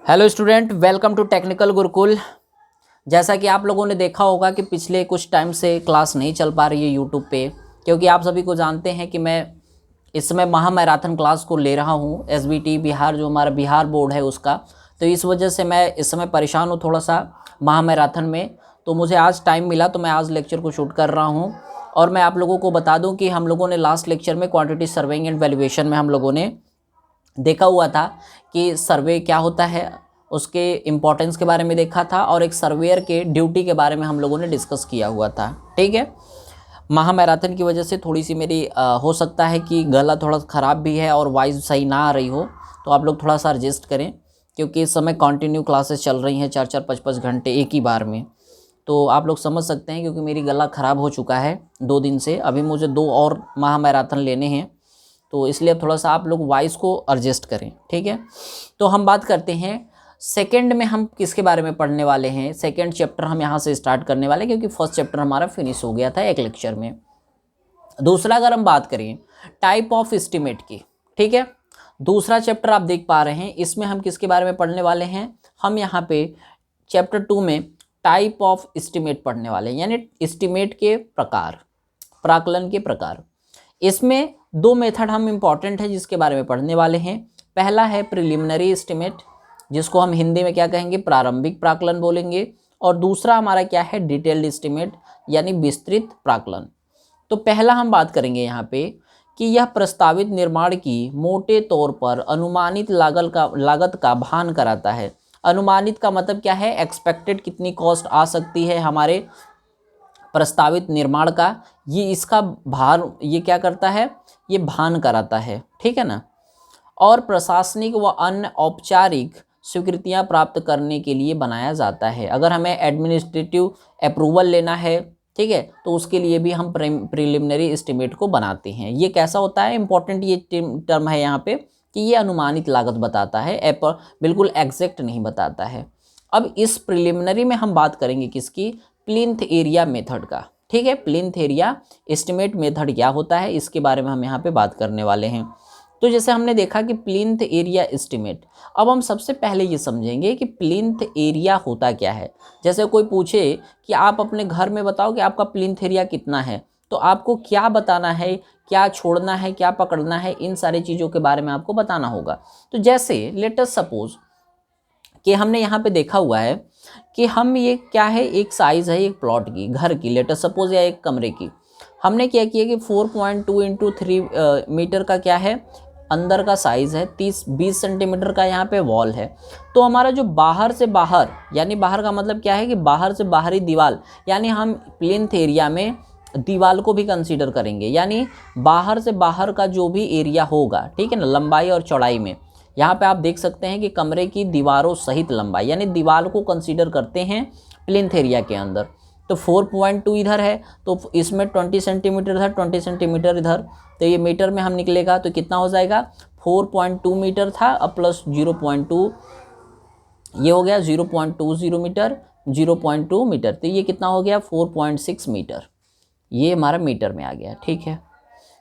Hello student, welcome to technical Gurukul. जैसा कि आप लोगों ने देखा होगा कि पिछले कुछ टाइम से क्लास नहीं चल पा रही है यूट्यूब पे, क्योंकि आप सभी को जानते हैं कि मैं इस समय महामैराथन क्लास को ले रहा हूँ एसबीटी बिहार, जो हमारा बिहार बोर्ड है उसका। तो इस वजह से मैं इस समय परेशान हूँ थोड़ा सा महामैराथन में। तो मुझे आज टाइम मिला तो मैं आज लेक्चर को शूट कर रहा हूँ। और मैं आप लोगों को बता दूँ कि हम लोगों ने लास्ट लेक्चर में क्वांटिटी सर्वेइंग एंड वैल्यूएशन में हम लोगों ने देखा हुआ था कि सर्वे क्या होता है, उसके इम्पोर्टेंस के बारे में देखा था, और एक सर्वेयर के ड्यूटी के बारे में हम लोगों ने डिस्कस किया हुआ था। ठीक है, महामैराथन की वजह से थोड़ी सी मेरी हो सकता है कि गला थोड़ा ख़राब भी है और वॉइस सही ना आ रही हो, तो आप लोग थोड़ा सा एडजस्ट करें, क्योंकि इस समय कंटिन्यू क्लासेस चल रही हैं 4-4 5-5 घंटे एक ही बार में। तो आप लोग समझ सकते हैं, क्योंकि मेरी गला ख़राब हो चुका है 2 दिन से। अभी मुझे 2 और महामैराथन लेने हैं, तो इसलिए थोड़ा सा आप लोग वॉइस को एडजस्ट करें। ठीक है, तो हम बात करते हैं सेकंड में हम किसके बारे में पढ़ने वाले हैं। सेकंड चैप्टर हम यहाँ से स्टार्ट करने वाले हैं, क्योंकि फर्स्ट चैप्टर हमारा फिनिश हो गया था एक लेक्चर में। दूसरा अगर हम बात करें टाइप ऑफ एस्टिमेट की, ठीक है, दूसरा चैप्टर आप देख पा रहे हैं, इसमें हम किसके बारे में पढ़ने वाले हैं। हम यहाँ पे चैप्टर 2 में टाइप ऑफ एस्टिमेट पढ़ने वाले हैं, यानी एस्टिमेट के प्रकार, प्राकलन के प्रकार। इसमें 2 मेथड हम इम्पॉर्टेंट है जिसके बारे में पढ़ने वाले हैं। पहला है प्रिलिमिनरी एस्टिमेट, जिसको हम हिंदी में क्या कहेंगे, प्रारंभिक प्राकलन बोलेंगे। और दूसरा हमारा क्या है, डिटेल्ड एस्टिमेट, यानी विस्तृत प्राकलन। तो पहला हम बात करेंगे यहाँ पे कि यह प्रस्तावित निर्माण की मोटे तौर पर अनुमानित लागत का भान कराता है। अनुमानित का मतलब क्या है, एक्सपेक्टेड कितनी कॉस्ट आ सकती है हमारे प्रस्तावित निर्माण का, ये इसका भार ये क्या करता है, ये भान कराता है। ठीक है ना। और प्रशासनिक व अन्य औपचारिक स्वीकृतियां प्राप्त करने के लिए बनाया जाता है। अगर हमें एडमिनिस्ट्रेटिव अप्रूवल लेना है, ठीक है, तो उसके लिए भी हम प्रिलिमिनरी एस्टिमेट को बनाते हैं। ये कैसा होता है, इंपॉर्टेंट ये टर्म है यहाँ पे कि ये अनुमानित लागत बताता है, बिल्कुल एग्जैक्ट नहीं बताता है। अब इस प्रिलिमिनरी में हम बात करेंगे किसकी, प्लिंथ एरिया मेथड का। ठीक है, प्लिंथ एरिया एस्टिमेट मेथड क्या होता है, इसके बारे में हम यहाँ पे बात करने वाले हैं। तो जैसे हमने देखा कि प्लिंथ एरिया एस्टिमेट, अब हम सबसे पहले ये समझेंगे कि प्लिंथ एरिया होता क्या है। जैसे कोई पूछे कि आप अपने घर में बताओ कि आपका प्लिंथ एरिया कितना है, तो आपको क्या बताना है, क्या छोड़ना है, क्या पकड़ना है, इन सारी चीज़ों के बारे में आपको बताना होगा। तो जैसे लेट अस सपोज कि हमने यहाँ पे देखा हुआ है कि हम ये क्या है, एक साइज़ है एक प्लॉट की, घर की, लेट अस सपोज, या एक कमरे की। हमने क्या किया कि 4.2 × 3 मीटर का क्या है, अंदर का साइज़ है, 20 सेंटीमीटर का यहाँ पे वॉल है। तो हमारा जो बाहर से बाहर, यानी बाहर का मतलब क्या है कि बाहर से बाहरी दीवार, यानी हम प्लिंथ एरिया में दीवार को भी कंसीडर करेंगे, यानी बाहर से बाहर का जो भी एरिया होगा, ठीक है ना, लंबाई और चौड़ाई में। यहाँ पे आप देख सकते हैं कि कमरे की दीवारों सहित लंबाई, यानी दीवार को कंसीडर करते हैं प्लिंथ एरिया के अंदर। तो 4.2 इधर है, तो इसमें 20 सेंटीमीटर इधर, 20 सेंटीमीटर इधर, तो ये मीटर में हम निकलेगा तो कितना हो जाएगा, 4.2 मीटर था अब प्लस 0.2, ये हो गया 0.20 मीटर, 0.2 मीटर, तो ये कितना हो गया 4.6 मीटर, ये हमारा मीटर में आ गया। ठीक है,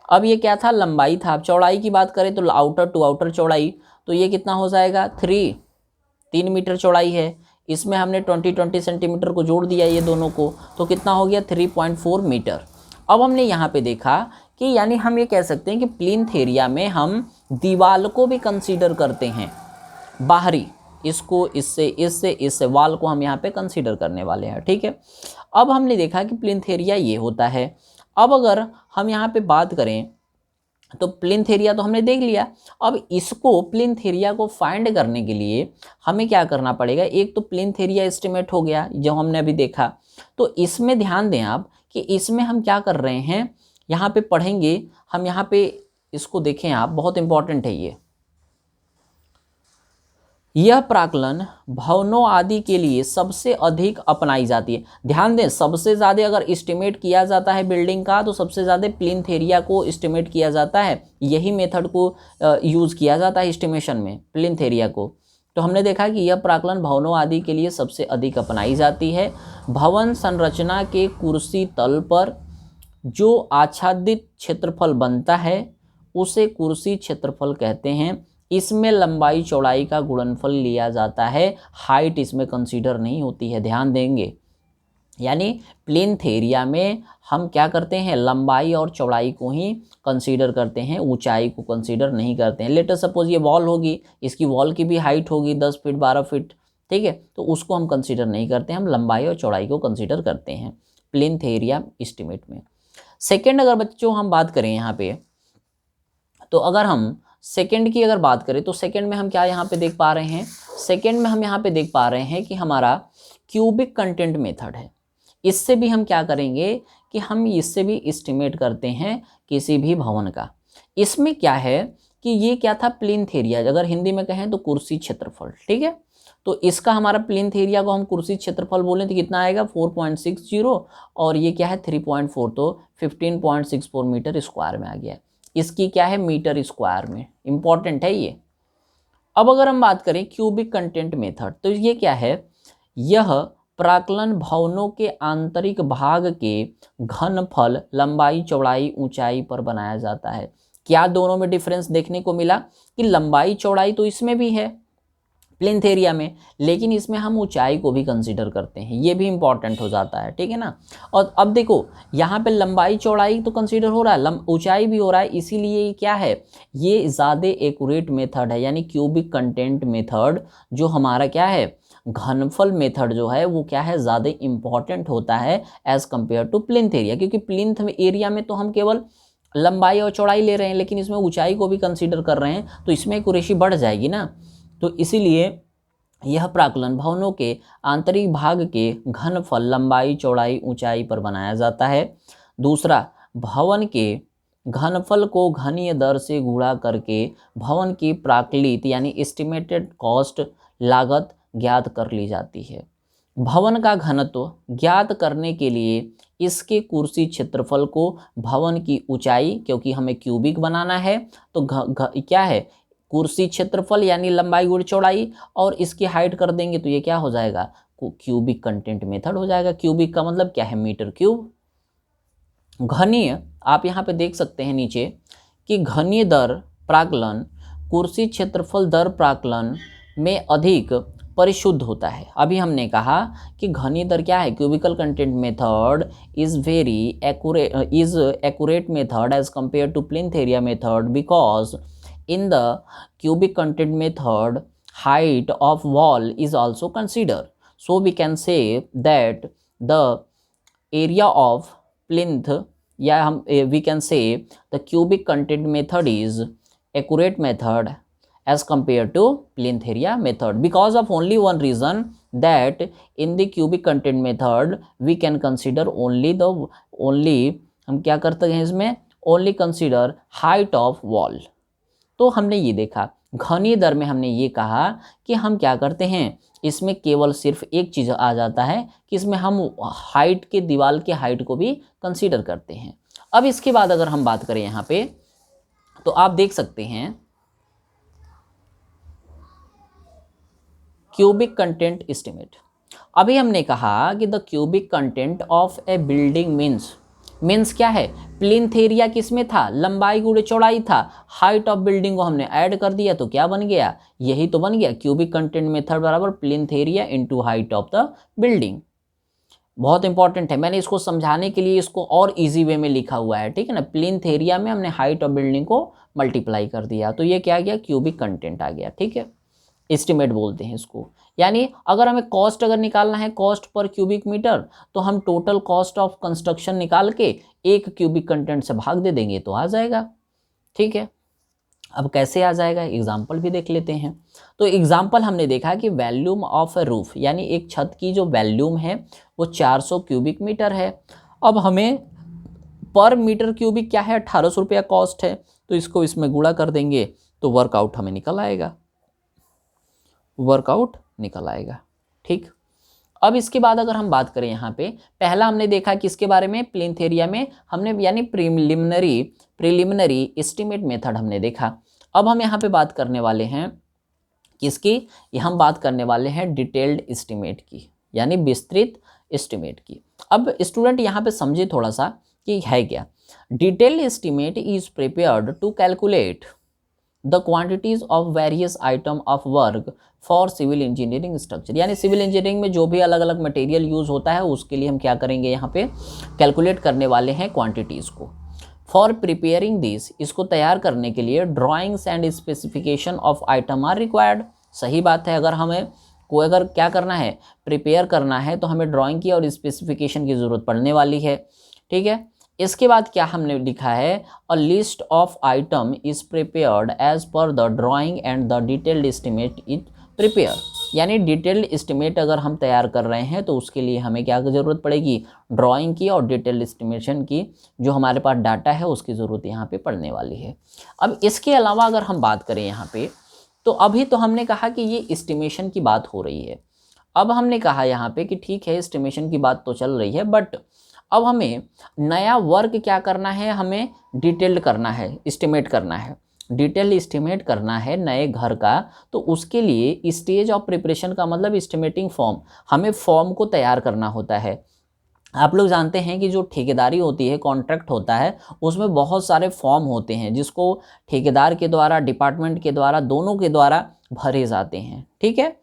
अब ये क्या था, लंबाई था। अब चौड़ाई की बात करें तो आउटर टू आउटर चौड़ाई, तो ये कितना हो जाएगा 3 मीटर चौड़ाई है। इसमें हमने 20 सेंटीमीटर को जोड़ दिया ये दोनों को, तो कितना हो गया 3.4 मीटर। अब हमने यहाँ पे देखा कि यानी हम ये कह सकते हैं कि प्लिंथ एरिया में हम दीवार को भी कंसीडर करते हैं, बाहरी, इसको इससे वाल को हम यहाँ पे कंसीडर करने वाले हैं। ठीक है, अब हमने देखा कि प्लिंथ एरिया ये होता है। अब अगर हम यहाँ पे बात करें तो प्लिंथ एरिया तो हमने देख लिया। अब इसको प्लिंथ एरिया को फाइंड करने के लिए हमें क्या करना पड़ेगा, एक तो प्लिंथ एरिया एस्टिमेट हो गया जो हमने अभी देखा। तो इसमें ध्यान दें आप कि इसमें हम क्या कर रहे हैं, यहाँ पे पढ़ेंगे हम, यहाँ पे इसको देखें आप, बहुत इंपॉर्टेंट है ये। यह प्राकलन भवनों आदि के लिए सबसे अधिक अपनाई जाती है। ध्यान दें, सबसे ज़्यादा अगर एस्टिमेट किया जाता है बिल्डिंग का, तो सबसे ज़्यादा प्लिंथ एरिया को एस्टिमेट किया जाता है। यही मेथड को यूज़ किया जाता है एस्टिमेशन में, प्लिंथ एरिया को। तो हमने देखा कि यह प्राकलन भवनों आदि के लिए सबसे अधिक अपनाई जाती है। भवन संरचना के कुर्सी तल पर जो आच्छादित क्षेत्रफल बनता है उसे कुर्सी क्षेत्रफल कहते हैं। इसमें लंबाई चौड़ाई का गुणनफल लिया जाता है, हाइट इसमें कंसीडर नहीं होती है, ध्यान देंगे। यानी प्लिंथ एरिया में हम क्या करते हैं, लंबाई और चौड़ाई को ही कंसीडर करते हैं, ऊंचाई को कंसीडर नहीं करते हैं। लेट अस सपोज ये वॉल होगी, इसकी वॉल की भी हाइट होगी 10 फीट 12 फीट, ठीक है, तो उसको हम कंसीडर नहीं करते, हम लंबाई और चौड़ाई को कंसीडर करते हैं प्लिंथ एरिया एस्टिमेट में। सेकेंड अगर बच्चों हम बात करें यहाँ पे, तो अगर हम सेकेंड की अगर बात करें तो सेकेंड में हम क्या यहाँ पे देख पा रहे हैं, सेकेंड में हम यहाँ पे देख पा रहे हैं कि हमारा क्यूबिक कंटेंट मेथड है। इससे भी हम क्या करेंगे कि हम इससे भी एस्टिमेट करते हैं किसी भी भवन का। इसमें क्या है कि ये क्या था, प्लिंथ एरिया, अगर हिंदी में कहें तो कुर्सी क्षेत्रफल, ठीक है। तो इसका हमारा प्लिंथ एरिया को हम कुर्सी क्षेत्रफल बोलें तो कितना आएगा 4.60, और ये क्या है 3.4, तो 15.64 मीटर स्क्वायर में आ गया। इसकी क्या है मीटर स्क्वायर में, इंपॉर्टेंट है ये। अब अगर हम बात करें क्यूबिक कंटेंट मेथड, तो ये क्या है, यह प्राक्कलन भवनों के आंतरिक भाग के घनफल लंबाई चौड़ाई ऊंचाई पर बनाया जाता है। क्या दोनों में डिफरेंस देखने को मिला कि लंबाई चौड़ाई तो इसमें भी है प्लिंथ एरिया में, लेकिन इसमें हम ऊंचाई को भी कंसीडर करते हैं, ये भी इंपॉर्टेंट हो जाता है, ठीक है ना। और अब देखो यहाँ पे लंबाई चौड़ाई तो कंसीडर हो रहा है, ऊंचाई भी हो रहा है, इसीलिए क्या है, ये ज़्यादा एक्यूरेट मेथड है। यानी क्यूबिक कंटेंट मेथड जो हमारा क्या है, घनफल मेथड जो है वो क्या है, ज़्यादा इंपॉर्टेंट होता है as compare to plinth area. क्योंकि प्लिंथ एरिया में तो हम केवल लंबाई और चौड़ाई ले रहे हैं, लेकिन इसमें ऊंचाई को भी कंसीडर कर रहे हैं, तो इसमें एक्यूरेसी बढ़ जाएगी ना। तो इसीलिए यह प्राक्कलन भवनों के आंतरिक भाग के घनफल लंबाई चौड़ाई ऊंचाई पर बनाया जाता है। दूसरा, भवन के घनफल को घनीय दर से गुणा करके भवन की प्राक्कलित यानी एस्टिमेटेड कॉस्ट लागत ज्ञात कर ली जाती है। भवन का घनत्व ज्ञात करने के लिए इसके कुर्सी क्षेत्रफल को भवन की ऊंचाई, क्योंकि हमें क्यूबिक बनाना है तो क्या है, कुर्सी क्षेत्रफल यानी लंबाई गुण चौड़ाई, और इसकी हाइट कर देंगे तो ये क्या हो जाएगा, क्यूबिक कंटेंट मेथड हो जाएगा। क्यूबिक का मतलब क्या है, मीटर क्यूब। घनीय, आप यहाँ पे देख सकते हैं नीचे कि घनीय दर प्राक्कलन कुर्सी क्षेत्रफल दर प्राक्कलन में अधिक परिशुद्ध होता है। अभी हमने कहा कि घनीय दर क्या है, cubical content method is accurate method as compare to plinth area method because in the cubic content method height of wall is also considered. So we can say that the area of plinth, we can say the cubic content method is accurate method as compared to plinth area method because of only one reason, that in the cubic content method we can consider only हम क्या करते हैं इसमें, only consider height of wall। तो हमने ये देखा घनीय दर में हमने ये कहा कि हम क्या करते हैं, इसमें केवल सिर्फ एक चीज़ आ जाता है कि इसमें हम हाइट के, दीवार के हाइट को भी कंसीडर करते हैं। अब इसके बाद अगर हम बात करें यहाँ पे, तो आप देख सकते हैं क्यूबिक कंटेंट एस्टिमेट। अभी हमने कहा कि the cubic content of A building means क्या है, प्लिंथ एरिया किसमें था, लंबाई गुणे चौड़ाई था, हाइट ऑफ बिल्डिंग को हमने ऐड कर दिया तो क्या बन गया, यही तो बन गया क्यूबिक कंटेंट मेथड बराबर plinth area into height of the building. बहुत इंपॉर्टेंट है, मैंने इसको समझाने के लिए इसको और इजी वे में लिखा हुआ है, ठीक है ना। प्लिंथ एरिया में हमने हाइट ऑफ बिल्डिंग को मल्टीप्लाई कर दिया तो ये क्या गया, क्यूबिक कंटेंट आ गया, ठीक है। एस्टिमेट बोलते हैं इसको। यानी अगर हमें कॉस्ट अगर निकालना है, कॉस्ट पर क्यूबिक मीटर, तो हम टोटल कॉस्ट ऑफ कंस्ट्रक्शन निकाल के एक क्यूबिक कंटेंट से भाग दे देंगे तो आ जाएगा, ठीक है। अब कैसे आ जाएगा, एग्जाम्पल भी देख लेते हैं। तो एग्जाम्पल हमने देखा कि वैल्यूम ऑफ ए रूफ, यानी एक छत की जो वैल्यूम है वो 400 क्यूबिक मीटर है। अब हमें पर मीटर क्यूबिक क्या है, 1800 रुपया कॉस्ट है, तो इसको इसमें गुणा कर देंगे तो वर्कआउट हमें निकल आएगा, वर्कआउट निकल आएगा, ठीक। अब इसके बाद अगर हम बात करें यहाँ पे, पहला हमने देखा किसके बारे में, प्लिंथ एरिया में हमने यानी प्रिलिमिनरी एस्टिमेट मेथड हमने देखा। अब हम यहाँ पे बात करने वाले हैं किसकी, हम बात करने वाले हैं डिटेल्ड एस्टिमेट की, यानी विस्तृत एस्टिमेट की। अब स्टूडेंट यहाँ पे समझे थोड़ा सा कि है क्या। Detailed estimate is prepared to calculate the quantities of various item of work for civil engineering structure, यानी सिविल इंजीनियरिंग में जो भी अलग अलग मटेरियल यूज़ होता है उसके लिए हम क्या करेंगे, यहाँ पे कैलकुलेट करने वाले हैं क्वांटिटीज़ को। फॉर प्रिपेयरिंग दिस, इसको तैयार करने के लिए drawings and specification of item are required. सही बात है, अगर हमें कोई अगर क्या करना है, प्रिपेयर करना है, तो हमें ड्राइंग की और स्पेसिफिकेशन की ज़रूरत पड़ने वाली है। ठीक है, इसके बाद क्या हमने लिखा है, a list of item is prepared as per the drawing and the detailed estimate is prepare, यानी डिटेल्ड एस्टिमेट अगर हम तैयार कर रहे हैं तो उसके लिए हमें क्या ज़रूरत पड़ेगी, ड्राइंग की और डिटेल्ड एस्टिमेशन की, जो हमारे पास डाटा है उसकी ज़रूरत यहाँ पे पड़ने वाली है। अब इसके अलावा अगर हम बात करें यहाँ पे, तो अभी तो हमने कहा कि ये एस्टिमेशन की बात हो रही है। अब हमने कहा यहाँ पे कि ठीक है एस्टिमेशन की बात तो चल रही है, बट अब हमें नया वर्क क्या करना है, हमें डिटेल्ड करना है, एस्टिमेट करना है, डिटेल एस्टिमेट करना है नए घर का। तो उसके लिए स्टेज ऑफ प्रिपरेशन का मतलब एस्टिमेटिंग फॉर्म, हमें फॉर्म को तैयार करना होता है। आप लोग जानते हैं कि जो ठेकेदारी होती है, कॉन्ट्रैक्ट होता है, उसमें बहुत सारे फॉर्म होते हैं जिसको ठेकेदार के द्वारा, डिपार्टमेंट के द्वारा, दोनों के द्वारा भरे जाते हैं। ठीक है,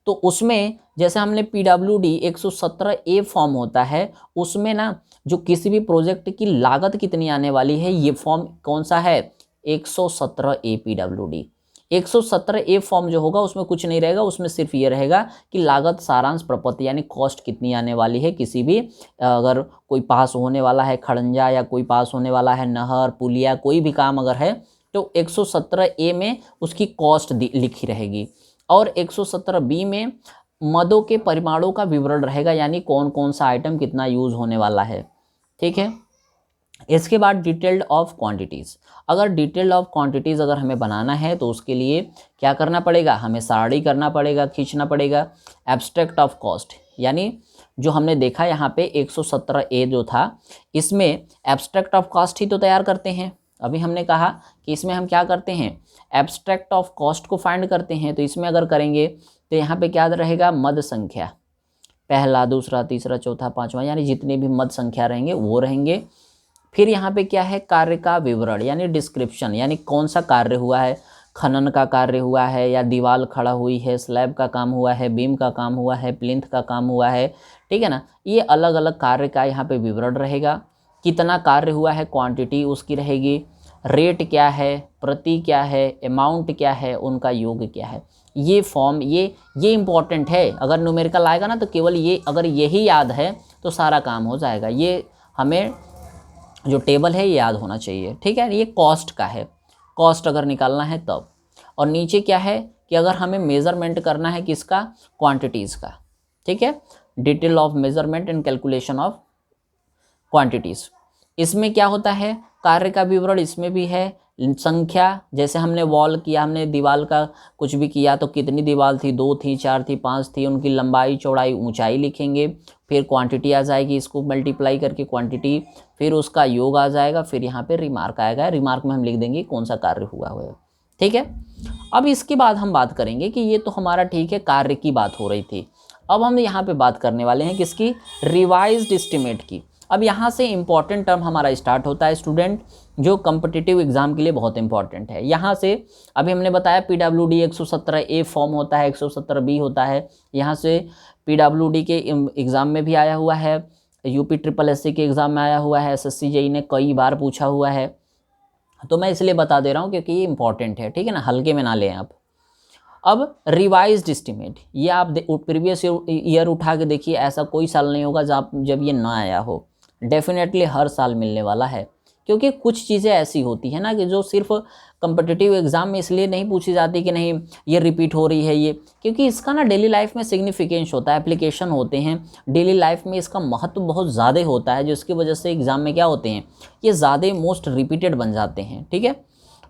तो उसमें जैसे हमने PWD 117A फॉर्म होता है, उसमें ना जो किसी भी प्रोजेक्ट की लागत कितनी आने वाली है, ये फॉर्म कौन सा है, 117A PWD। 117A फॉर्म जो होगा उसमें कुछ नहीं रहेगा, उसमें सिर्फ ये रहेगा कि लागत सारांश प्रपत्र, यानी कॉस्ट कितनी आने वाली है, किसी भी अगर कोई पास होने वाला है खड़ंजा, या कोई पास होने वाला है नहर, पुलिया, कोई भी काम अगर है तो 117A में उसकी कॉस्ट लिखी रहेगी, और 117B में मदों के परिमाणों का विवरण रहेगा, यानी कौन कौन सा आइटम कितना यूज़ होने वाला है। ठीक है, इसके बाद डिटेल्ड ऑफ क्वांटिटीज़। अगर डिटेल्ड ऑफ क्वांटिटीज़ अगर हमें बनाना है तो उसके लिए क्या करना पड़ेगा, हमें सारणी करना पड़ेगा, खींचना पड़ेगा। एब्स्ट्रैक्ट ऑफ कॉस्ट, यानी जो हमने देखा यहाँ पे 117A जो था, इसमें एब्स्ट्रैक्ट ऑफ कॉस्ट ही तो तैयार करते हैं। अभी हमने कहा कि इसमें हम क्या करते हैं, एब्स्ट्रैक्ट ऑफ कॉस्ट को फाइंड करते हैं। तो इसमें अगर करेंगे तो यहाँ पे क्या रहेगा, मद संख्या, पहला, दूसरा, तीसरा, चौथा, पाँचवा, यानी जितने भी मद संख्या रहेंगे वो रहेंगे। फिर यहाँ पे क्या है, कार्य का विवरण, यानी डिस्क्रिप्शन, यानी कौन सा कार्य हुआ है, खनन का कार्य हुआ है, या दीवार खड़ा हुई है, स्लैब का काम हुआ है, बीम का काम हुआ है, प्लिंथ का काम हुआ है। ठीक है ना, ये अलग अलग कार्य का यहाँ पे विवरण रहेगा। कितना कार्य हुआ है, क्वांटिटी उसकी रहेगी, रेट क्या है, प्रति क्या है, अमाउंट क्या है, उनका योग क्या है। ये फॉर्म ये इम्पॉर्टेंट है। अगर न्यूमेरिकल आएगा ना तो केवल ये, अगर यही याद है तो सारा काम हो जाएगा। ये हमें जो टेबल है ये याद होना चाहिए। ठीक है, ये कॉस्ट का है, कॉस्ट अगर निकालना है तब। और नीचे क्या है कि अगर हमें मेज़रमेंट करना है किसका, क्वांटिटीज़ का। ठीक है, detail of measurement and calculation of quantities. इसमें क्या होता है, कार्य का विवरण इसमें भी है, संख्या, जैसे हमने वॉल किया, हमने दीवार का कुछ भी किया तो कितनी दीवार थी, 2 थी, 4 थी, 5 थी, उनकी लंबाई, चौड़ाई, ऊंचाई लिखेंगे। फिर क्वांटिटी आ जाएगी, इसको मल्टीप्लाई करके क्वांटिटी, फिर उसका योग आ जाएगा, फिर यहाँ पे रिमार्क आएगा, रिमार्क में हम लिख देंगे कौन सा कार्य हुआ है। ठीक है, अब इसके बाद हम बात करेंगे कि ये तो हमारा ठीक है कार्य की बात हो रही थी। अब हम यहाँ पे बात करने वाले हैं किसकी, रिवाइज्ड एस्टिमेट की। अब यहाँ से इम्पॉर्टेंट टर्म हमारा स्टार्ट होता है स्टूडेंट, जो कम्पिटिटिव एग्जाम के लिए बहुत इंपॉर्टेंट है। यहाँ से अभी हमने बताया PWD 117A फॉर्म होता है, 117B होता है। यहाँ से PWD के एग्ज़ाम में भी आया हुआ है, UPSSC के एग्ज़ाम में आया हुआ है, SSC JEE ने कई बार पूछा हुआ है। तो मैं इसलिए बता दे रहा हूँ क्योंकि ये इंपॉर्टेंट है। ठीक है ना, हल्के में ना लें आप। अब रिवाइज्ड एस्टिमेट, ये आप प्रीवियस ईयर उठा के देखिए, ऐसा कोई साल नहीं होगा जब ये ना आया हो। डेफिनेटली हर साल मिलने वाला है, क्योंकि कुछ चीज़ें ऐसी होती हैं ना कि जो सिर्फ कम्पिटिटिव एग्ज़ाम में इसलिए नहीं पूछी जाती कि नहीं ये रिपीट हो रही है ये, क्योंकि इसका ना डेली लाइफ में सिग्निफिकेंस होता है, एप्लीकेशन होते हैं डेली लाइफ में, इसका महत्व बहुत ज़्यादा होता है, जिसकी वजह से एग्ज़ाम में क्या होते हैं, ये ज़्यादा मोस्ट रिपीटेड बन जाते हैं। ठीक है,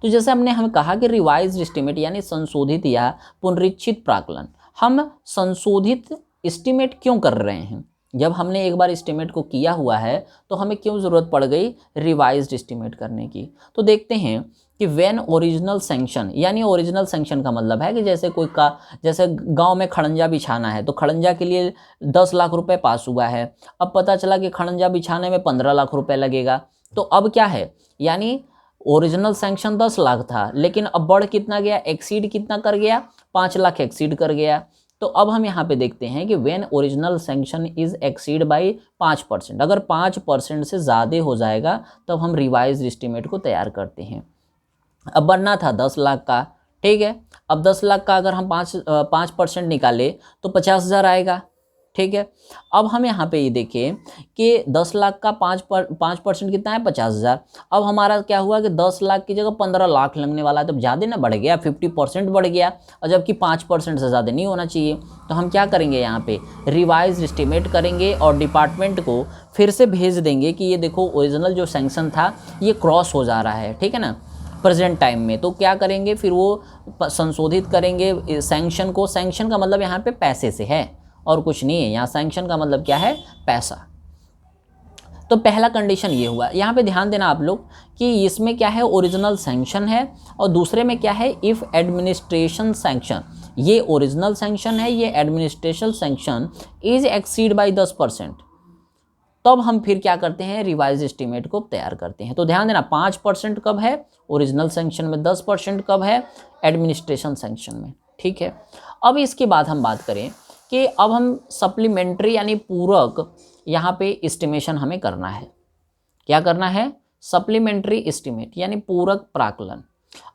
तो जैसे हमें कहा कि रिवाइज्ड एस्टिमेट यानी संशोधित या पुनरीक्षित प्राकलन, हम संशोधित एस्टिमेट क्यों कर रहे हैं, जब हमने एक बार एस्टिमेट को किया हुआ है तो हमें क्यों ज़रूरत पड़ गई रिवाइज्ड एस्टिमेट करने की। तो देखते हैं कि व्हेन ओरिजिनल सैंक्शन, यानी ओरिजिनल सैंक्शन का मतलब है कि जैसे गांव में खड़ंजा बिछाना है तो खड़ंजा के लिए 10 लाख रुपए पास हुआ है, अब पता चला कि खड़ंजा बिछाने में 15 लाख रुपए लगेगा। तो अब क्या है, यानी ओरिजिनल सैंक्शन 10 लाख था, लेकिन अब बढ़ कितना गया, एक्सीड कितना कर गया, 5 लाख एक्सीड कर गया। तो अब हम यहाँ पे देखते हैं कि when original sanction is exceed by 5%, अगर 5% से ज़्यादा हो जाएगा तब हम रिवाइज एस्टीमेट को तैयार करते हैं। अब बनना था 10 लाख का, ठीक है। अब 10 लाख का अगर हम 5% निकाले तो 50,000 आएगा, ठीक है। अब हम यहाँ पे ये देखें कि 10 लाख का 5% कितना है, 50,000। अब हमारा क्या हुआ कि 10 लाख की जगह 15 लाख लगने वाला है, तो ज़्यादा ना बढ़ गया, 50% बढ़ गया, और जबकि 5% से ज़्यादा नहीं होना चाहिए। तो हम क्या करेंगे, यहाँ पे रिवाइज एस्टीमेट करेंगे और डिपार्टमेंट को फिर से भेज देंगे कि ये देखो ओरिजिनल जो सैंक्शन था ये क्रॉस हो जा रहा है, ठीक है ना, प्रेजेंट टाइम में। तो क्या करेंगे, फिर वो संशोधित करेंगे सैंक्शन को। सैंक्शन का मतलब यहाँ पे पैसे से है और कुछ नहीं है, यहाँ सैंक्शन का मतलब क्या है, पैसा। तो पहला कंडीशन ये हुआ। यहाँ पे ध्यान देना आप लोग कि इसमें क्या है, ओरिजिनल सैंक्शन है, और दूसरे में क्या है, इफ़ एडमिनिस्ट्रेशन सैंक्शन। ये ओरिजिनल सैंक्शन है, ये administration sanction is exceed by 10%, तब हम फिर क्या करते हैं, रिवाइज एस्टीमेट को तैयार करते हैं। तो ध्यान देना 5% कब है ओरिजिनल सैंक्शन में, 10% कब है एडमिनिस्ट्रेशन सैंक्शन में, ठीक है। अब इसके बाद हम बात करें कि अब हम सप्लीमेंट्री यानी पूरक यहाँ पे एस्टिमेशन हमें करना है। क्या करना है, सप्लीमेंट्री एस्टिमेट यानी पूरक प्राकलन।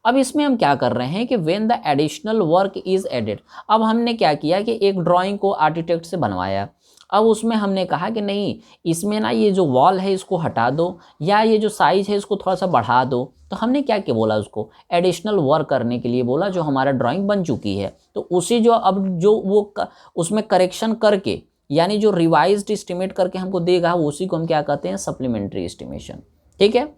अब इसमें हम क्या कर रहे हैं कि when the additional work is added. अब हमने क्या किया कि एक ड्राइंग को आर्किटेक्ट से बनवाया, अब उसमें हमने कहा कि नहीं इसमें ना ये जो वॉल है इसको हटा दो, या ये जो साइज है इसको थोड़ा सा बढ़ा दो। तो हमने क्या क्या बोला, उसको एडिशनल वर्क करने के लिए बोला, जो हमारा ड्राइंग बन चुकी है। तो उसी जो अब जो वो उसमें करेक्शन करके यानी जो रिवाइज्ड एस्टिमेट करके हमको देगा, उसी को हम क्या कहते हैं, सप्लीमेंट्री एस्टिमेशन, ठीक है।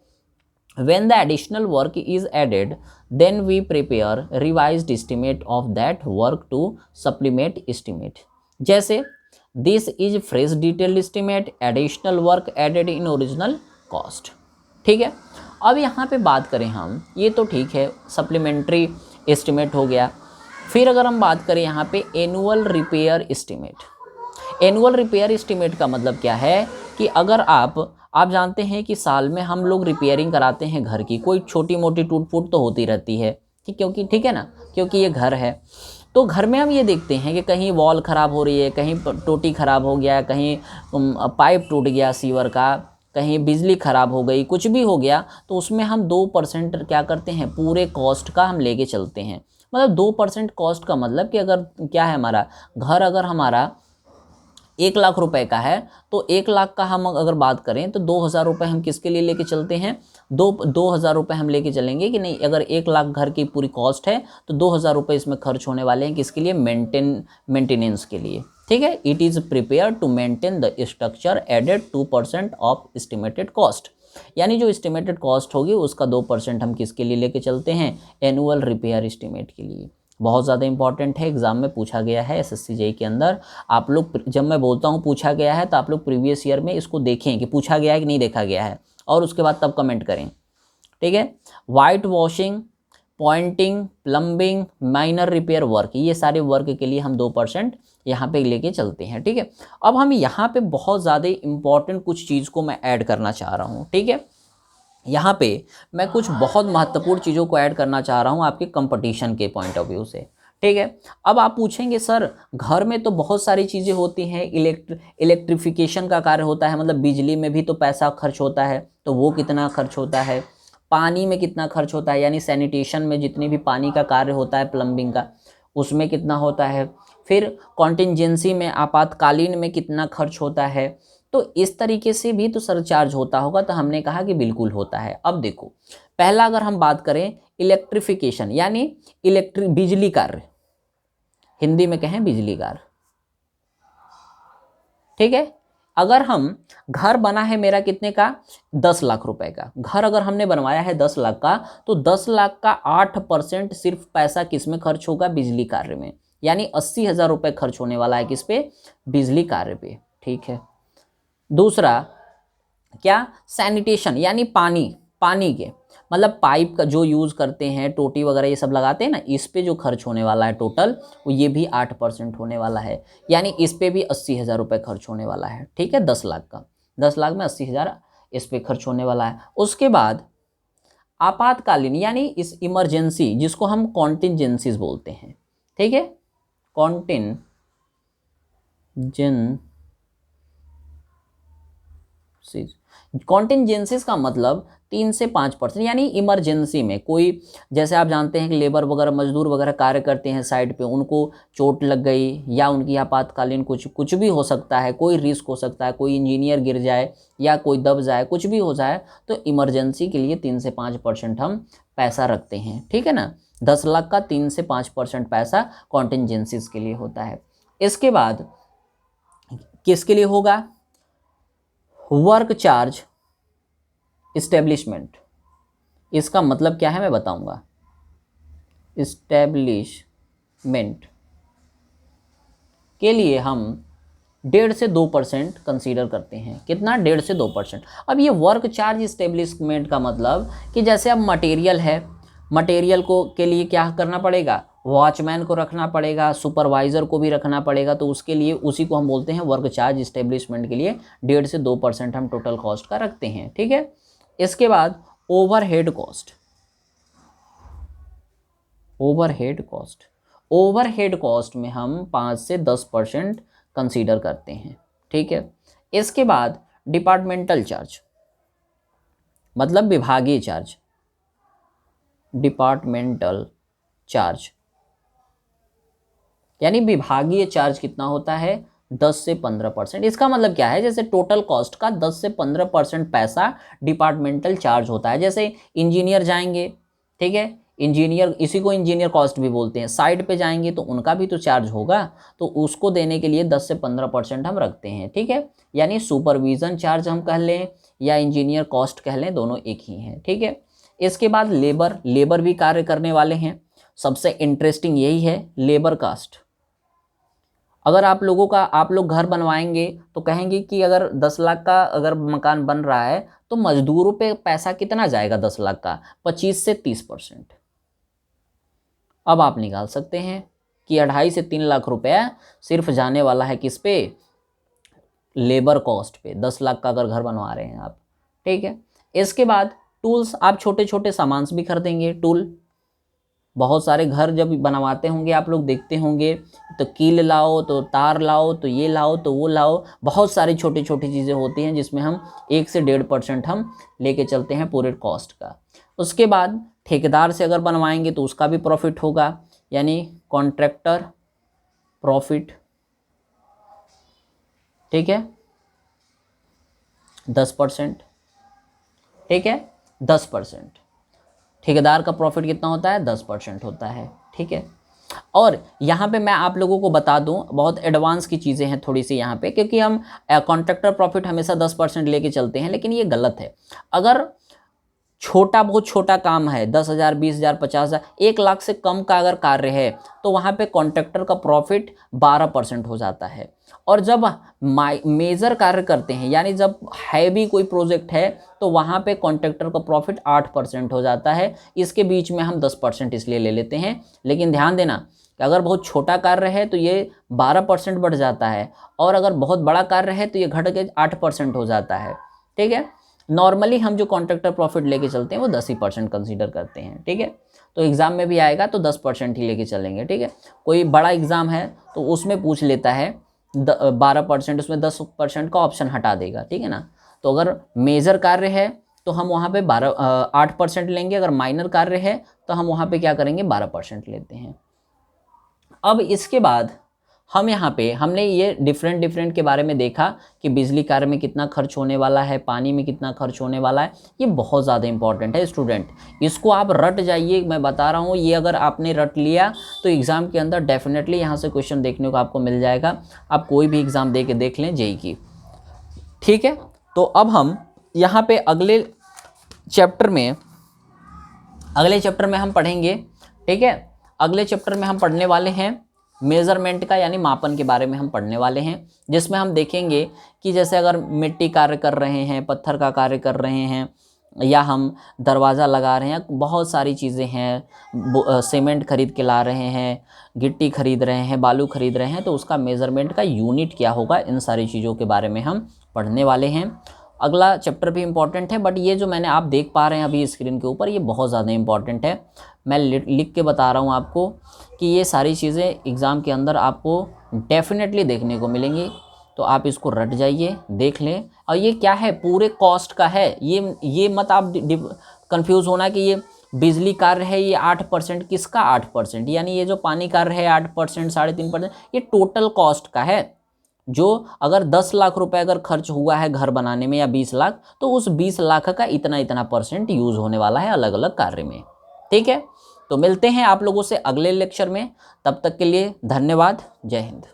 When the additional work is added, then we prepare revised estimate of that work to supplement estimate. जैसे this is fresh detailed estimate, additional work added in original cost, ठीक है। अब यहाँ पे बात करें हम, ये तो ठीक है सप्लीमेंट्री एस्टिमेट हो गया। फिर अगर हम बात करें यहाँ पे annual repair estimate. Annual repair estimate का मतलब क्या है कि अगर आप जानते हैं कि साल में हम लोग रिपेयरिंग कराते हैं घर की, कोई छोटी मोटी टूट फूट तो होती रहती है, क्योंकि ठीक है ना, क्योंकि ये घर है। तो घर में हम ये देखते हैं कि कहीं वॉल ख़राब हो रही है, कहीं टोटी ख़राब हो गया, कहीं पाइप टूट गया सीवर का, कहीं बिजली ख़राब हो गई, कुछ भी हो गया, तो उसमें हम 2% क्या करते हैं, पूरे कॉस्ट का हम लेके चलते हैं। मतलब 2% कॉस्ट का मतलब कि अगर क्या है, हमारा घर अगर हमारा 1 लाख रुपए का है, तो 1 लाख का हम अगर बात करें तो 2,000 रुपये हम किसके लिए लेके चलते हैं, 2,000 रुपये हम लेके चलेंगे कि नहीं। अगर 1 लाख घर की पूरी कॉस्ट है तो 2,000 रुपये इसमें खर्च होने वाले हैं, किसके लिए, मेंटेनेंस के लिए, ठीक है। It is prepare to maintain the structure added 2% of estimated cost, यानी जो एस्टिमेटेड कॉस्ट होगी उसका 2% हम किसके लिए लेके चलते हैं, एनुअल रिपेयर एस्टिमेट के लिए। बहुत ज़्यादा इंपॉर्टेंट है, एग्जाम में पूछा गया है एसएससी जेईई के अंदर। आप लोग जब मैं बोलता हूँ पूछा गया है, तो आप लोग प्रीवियस ईयर में इसको देखें कि पूछा गया है कि नहीं देखा गया है, और उसके बाद तब कमेंट करें, ठीक है। White washing, pointing, plumbing, minor repair work, ये सारे वर्क के लिए हम 2% यहाँ पे लेके चलते हैं, ठीक है। अब हम यहाँ पे बहुत ज़्यादा इंपॉर्टेंट कुछ चीज़ को मैं ऐड करना चाह रहा हूँ, ठीक है। यहाँ पे मैं कुछ बहुत महत्वपूर्ण चीज़ों को ऐड करना चाह रहा हूँ आपके कंपटीशन के पॉइंट ऑफ व्यू से, ठीक है। अब आप पूछेंगे सर घर में तो बहुत सारी चीज़ें होती हैं, इलेक्ट्रिफिकेशन का कार्य होता है, मतलब बिजली में भी तो पैसा खर्च होता है, तो वो कितना खर्च होता है, पानी में कितना खर्च होता है, यानी सैनिटेशन में जितनी भी पानी का कार्य होता है, प्लम्बिंग का, उसमें कितना होता है, फिर कॉन्टिंजेंसी में आपातकालीन में कितना खर्च होता है, तो इस तरीके से भी तो सरचार्ज होता होगा। तो हमने कहा कि बिल्कुल होता है। अब देखो, पहला अगर हम बात करें इलेक्ट्रिफिकेशन यानी बिजली कार्य, हिंदी में कहें बिजली कार्य, ठीक है। अगर हम घर बना है मेरा कितने का, 10 लाख रुपए का घर अगर हमने बनवाया है 10 लाख का, तो 10 लाख का 8% सिर्फ पैसा किस में खर्च होगा, बिजली कार्य में, यानी 80,000 रुपये खर्च होने वाला है किस पे, बिजली कार्य पे, ठीक है। दूसरा क्या, सैनिटेशन यानी पानी के मतलब पाइप का जो यूज़ करते हैं, टोटी वगैरह ये सब लगाते हैं ना, इस पे जो खर्च होने वाला है टोटल, वो ये भी 8% होने वाला है, यानी इस पे भी 80,000 रुपये खर्च होने वाला है, ठीक है। 10 लाख का, 10 लाख में 80,000 इस पे खर्च होने वाला है। उसके बाद आपातकालीन यानी इस इमरजेंसी जिसको हम कॉन्टिंजेंसीज बोलते हैं, ठीक है, कॉन्टिंजेंसीज का मतलब 3 से 5%, यानी इमरजेंसी में कोई, जैसे आप जानते हैं कि लेबर वगैरह मजदूर वगैरह कार्य करते हैं साइड पे, उनको चोट लग गई या उनकी आपातकालीन कुछ भी हो सकता है, कोई रिस्क हो सकता है, कोई इंजीनियर गिर जाए या कोई दब जाए, कुछ भी हो जाए, तो इमरजेंसी के लिए 3 से 5% हम पैसा रखते हैं, ठीक है ना। 10 लाख का 3 से 5% पैसा कॉन्टिंजेंसीज के लिए होता है। इसके बाद किसके लिए होगा? Work charge establishment. इसका मतलब क्या है मैं बताऊंगा। इस्टेब्लिशमेंट के लिए हम 1.5 से 2% कंसीडर करते हैं। कितना? 1.5 से 2%। अब ये वर्क चार्ज इस्टेब्लिशमेंट का मतलब कि जैसे अब मटेरियल है, मटेरियल को के लिए क्या करना पड़ेगा? वॉचमैन को रखना पड़ेगा, सुपरवाइज़र को भी रखना पड़ेगा, तो उसके लिए उसी को हम बोलते हैं वर्क चार्ज इस्टेब्लिशमेंट के लिए 1.5 से 2% हम टोटल कॉस्ट का रखते हैं, ठीक है। इसके बाद ओवरहेड कॉस्ट। ओवरहेड कॉस्ट में हम 5 से 10% कंसीडर करते हैं, ठीक है। इसके बाद डिपार्टमेंटल चार्ज, मतलब विभागीय चार्ज, डिपार्टमेंटल चार्ज यानी विभागीय चार्ज कितना होता है? 10 से 15%। इसका मतलब क्या है? जैसे टोटल कॉस्ट का 10 से 15% पैसा डिपार्टमेंटल चार्ज होता है। जैसे इंजीनियर जाएंगे, ठीक है, इंजीनियर, इसी को इंजीनियर कॉस्ट भी बोलते हैं, साइड पे जाएंगे तो उनका भी तो चार्ज होगा, तो उसको देने के लिए 10 से 15% हम रखते हैं, ठीक है। यानी सुपरविज़न चार्ज हम कह लें या इंजीनियर कॉस्ट कह लें, दोनों एक ही हैं, ठीक है। इसके बाद लेबर भी कार्य करने वाले हैं। सबसे इंटरेस्टिंग यही है, लेबर कास्ट। अगर आप लोग घर बनवाएंगे तो कहेंगे कि अगर 10 लाख का अगर मकान बन रहा है तो मजदूरों पे पैसा कितना जाएगा? 10 लाख का 25 से 30%। अब आप निकाल सकते हैं कि 2.5 से 3 लाख रुपया सिर्फ जाने वाला है किस पे? लेबर कॉस्ट पे। 10 लाख का अगर घर बनवा रहे हैं आप, ठीक है। इसके बाद टूल्स, आप छोटे छोटे सामान भी खरीदेंगे। टूल, बहुत सारे घर जब बनवाते होंगे आप लोग देखते होंगे, तो कील लाओ, तो तार लाओ, तो ये लाओ, तो वो लाओ, बहुत सारी छोटी छोटी चीज़ें होती हैं जिसमें हम 1 से 1.5% हम लेके चलते हैं पूरे कॉस्ट का। उसके बाद ठेकेदार से अगर बनवाएंगे तो उसका भी प्रॉफिट होगा, यानी कॉन्ट्रैक्टर प्रॉफिट, ठीक है, 10%, ठीक है, 10%। ठेकेदार का प्रॉफिट कितना होता है? 10% होता है, ठीक है। और यहाँ पे मैं आप लोगों को बता दूँ, बहुत एडवांस की चीज़ें हैं थोड़ी सी यहाँ पे, क्योंकि हम कॉन्ट्रैक्टर प्रॉफिट हमेशा 10% लेके चलते हैं, लेकिन ये गलत है। अगर बहुत छोटा काम है, 10,000, 20,000, 50,000, 1 लाख से कम का अगर कार्य है, तो वहाँ पे कॉन्ट्रैक्टर का प्रॉफिट 12% हो जाता है। और जब मेजर कार्य करते हैं, यानी जब हैवी कोई प्रोजेक्ट है, तो वहाँ पे कॉन्ट्रैक्टर का प्रॉफिट 8% हो जाता है। इसके बीच में हम 10% इसलिए ले लेते हैं, लेकिन ध्यान देना कि अगर बहुत छोटा कार्य है तो ये 12% बढ़ जाता है, और अगर बहुत बड़ा कार्य है तो ये घट के 8% हो जाता है, ठीक है। नॉर्मली हम जो कॉन्ट्रैक्टर प्रॉफिट लेके चलते हैं वो 10% कंसीडर करते हैं, ठीक है। तो एग्ज़ाम में भी आएगा तो 10% ही लेके चलेंगे, ठीक है। कोई बड़ा एग्ज़ाम है तो उसमें पूछ लेता है 12%, उसमें 10% का ऑप्शन हटा देगा, ठीक है ना। तो अगर मेजर कार्य है तो हम वहाँ पे 8% लेंगे, अगर माइनर कार्य है तो हम वहाँ पे क्या करेंगे? 12% लेते हैं। अब इसके बाद हम यहाँ पे हमने ये डिफरेंट के बारे में देखा कि बिजली कार्य में कितना खर्च होने वाला है, पानी में कितना खर्च होने वाला है। ये बहुत ज़्यादा इंपॉर्टेंट है स्टूडेंट, इसको आप रट जाइए, मैं बता रहा हूँ। ये अगर आपने रट लिया तो एग्ज़ाम के अंदर डेफिनेटली यहाँ से क्वेश्चन देखने को आपको मिल जाएगा। आप कोई भी एग्ज़ाम दे के देख लें जेईई की, ठीक है। तो अब हम यहाँ पे अगले चैप्टर में हम पढ़ेंगे, ठीक है। अगले चैप्टर में हम पढ़ने वाले हैं मेज़रमेंट का, यानी मापन के बारे में हम पढ़ने वाले हैं, जिसमें हम देखेंगे कि जैसे अगर मिट्टी कार्य कर रहे हैं, पत्थर का कार्य कर रहे हैं, या हम दरवाज़ा लगा रहे हैं, बहुत सारी चीज़ें हैं, सीमेंट खरीद के ला रहे हैं, गिट्टी खरीद रहे हैं, बालू खरीद रहे हैं, तो उसका मेज़रमेंट का यूनिट क्या होगा, इन सारी चीज़ों के बारे में हम पढ़ने वाले हैं। अगला चैप्टर भी इम्पॉर्टेंट है, बट ये जो मैंने आप देख पा रहे हैं अभी स्क्रीन के ऊपर, ये बहुत ज़्यादा इम्पॉर्टेंट है। मैं लिख के बता रहा हूँ आपको कि ये सारी चीज़ें एग्ज़ाम के अंदर आपको डेफिनेटली देखने को मिलेंगी, तो आप इसको रट जाइए, देख लें। और ये क्या है, पूरे कॉस्ट का है, ये मत आप कंफ्यूज होना कि ये बिजली कार्य है ये 8%, किसका 8%, यानी ये जो पानी कार्य है 8%, 3.5%, ये टोटल कॉस्ट का है। जो अगर 10 लाख रुपए अगर खर्च हुआ है घर बनाने में या 20 लाख, तो उस 20 लाख का इतना इतना % यूज होने वाला है अलग अलग कार्य में। ठीक है, तो मिलते हैं आप लोगों से अगले लेक्चर में, तब तक के लिए धन्यवाद, जय हिंद।